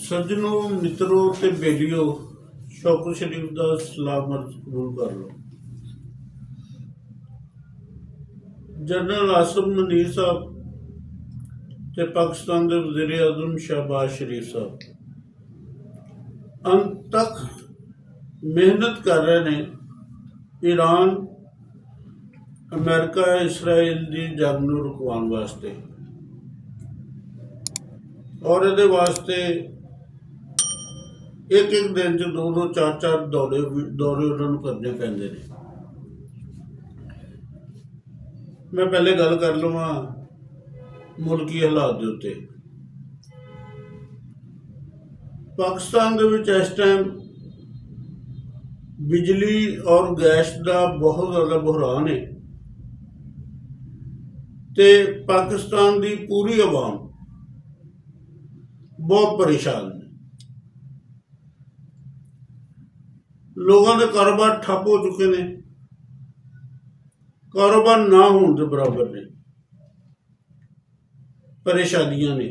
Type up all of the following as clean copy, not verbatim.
सज्जनों मित्रों ते बेलियो शौकत शरीफ का सलाम अर्ज कबूल कर लो। जनरल आसिम मुनीर साहब ते पाकिस्तान के वज़ीर आज़म शहबाज शरीफ साहब अंत तक मेहनत कर रहे हैं ईरान अमेरिका इसराइल की जंग नूं रुकवाउण वास्ते और ये वास्ते एक एक दिन च दो दो चार चार दौरे उन्होंने करने पैंदे ने। मैं पहले गल कर लवां मुल्की हालात के उत्ते। पाकिस्तान दे विच इस टाइम बिजली और गैस का बहुत ज़्यादा बुहरान है ते पाकिस्तान की पूरी आवाम बहुत परेशान है। लोगों के कारोबार ठप हो चुके हैं, कारोबार ना होने के बराबर ने, परेशानियां ने,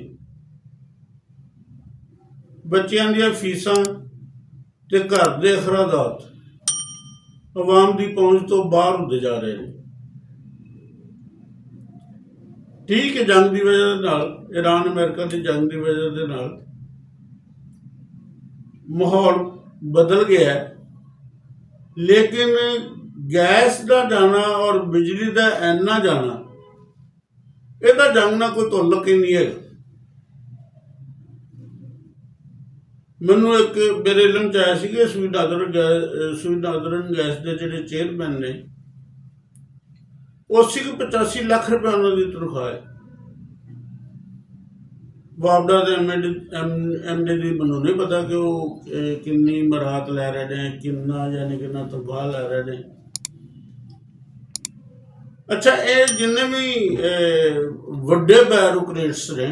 बच्चों दी फीसां ते घर के अखराजात आवाम की पहुंच तो बाहर होते जा रहे हैं। ठीक है, जंग की वजह दे नाल, ईरान अमेरिका की जंग की वजह दे नाल माहौल बदल गया है, लेकिन गैस का जाना और बिजली का इन्ना जाना इसका जंग ना कोई तुल्लक ही नहीं है। मैनू एक मेरे इलम च आया कि स्वीडन गैस के जोड़े चेयरमैन ने 80-85 लाख रुपया उन्होंने तनख्वाह है। वापडा के एम डी की मैनू नहीं पता कि वो किन्नी मराहत लै रहे हैं, किन्ना यानी किन्ना तनख्वाह लै रहे हैं। अच्छा, ये जिन्ने भी वड्डे बैरोक्रेट्स ने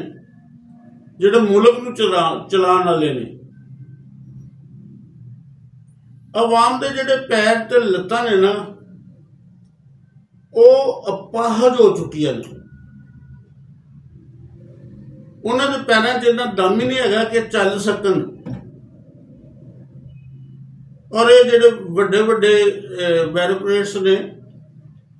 जिहड़े मुल्क नूं चलाण वाले ने, आवाम के जिहड़े पैर ते लत्तां ने ना वो अपाहज हो चुकी हैं। उन्होंने पैरों च इन्ना दम ही नहीं है कि चल सकन। और ये जिहड़े वड्डे वड्डे बैरोक्रेट्स ने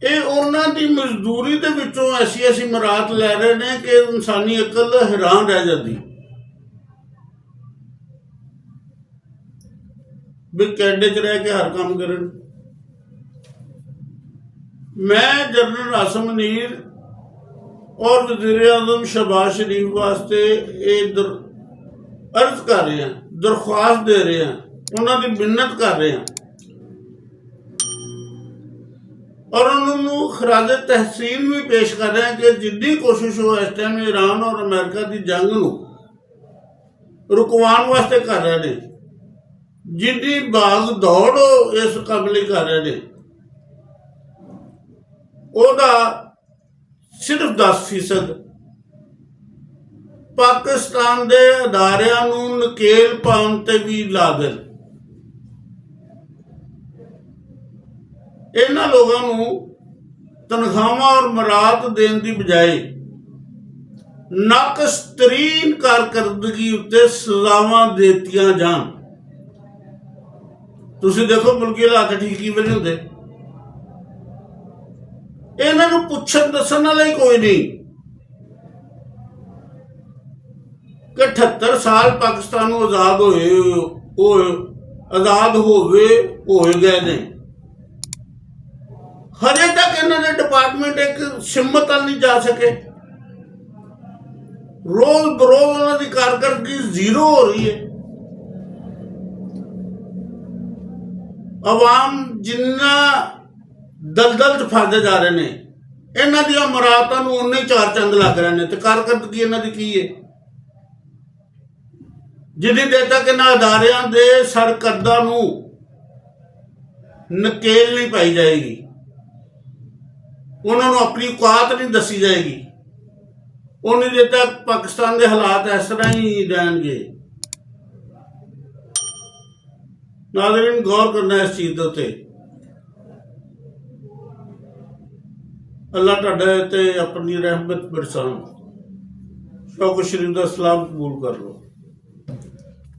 ये उन्हां दी मजदूरी दे विचों ऐसी ऐसी मराहत लै रहे हैं कि इंसानी अकल हैरान रह जाती भी कैडे च रह के हर काम करन। मैं जनरल आसिम मुनीर और वज़ीर आज़म शहबाज शरीफ वास्ते अर्ज कर रहे हैं, दरख्वास्त दे रहे हैं, उन्होंने मिन्नत कर रहे हैं और उन्होंने खराज तहसीन भी पेश कर रहे हैं कि जिद्दी कोशिश हो इस टाइम ईरान और अमेरिका की जंग नूं रुकवाउण वास्ते कर रहे हैं, जिद्दी भाग दौड़ इस काम लई कर रहे हैं, ओहदा सिर्फ 10% पाकिस्तान के अदारियां नूं नकेल पाउण ते भी ला देण। इन्हां लोगों नूं तनख्वाहां और मराहत देण दी बजाय नाकस तरीन कारकर्दगी उत्ते सजावां देतियां जाण। तुसीं देखो मुल्की हालात ठीक ही नहीं हुंदे, इन्हां नूं पुछण दस्सण वाला ही कोई नहीं कि 78 साल पाकिस्तान नूं आज़ाद हो गए ने, हजे तक इन्होंने डिपार्टमेंट एक सिमत नहीं जा सके। रोज बरोज उन्होंने कारकर्दगी जीरो हो रही है। अवाम जिन्ना दलदल च फसदे जा रहे हैं, इन्हां दी मराहतां नूं उन्ने ही चार चंद लग रहे हैं, तो कारकर्दगी इन्हां दी की है जिन्नी देर तक इन्हां अदारियां दे सरकर्दां नूं नकेल नहीं पाई जाएगी, उन्होंने अपनी औकात नहीं दसी जाएगी, उन्नी देर तक पाकिस्तान के हालात इस तरह ही रहेंगे। नाज़रीन, गौर करना इस चीज़ के उत्ते। अल्लाह तुहाडे ते अपनी रहमत बरसाण। शौकत शरीफ का सलाम कबूल कर लो।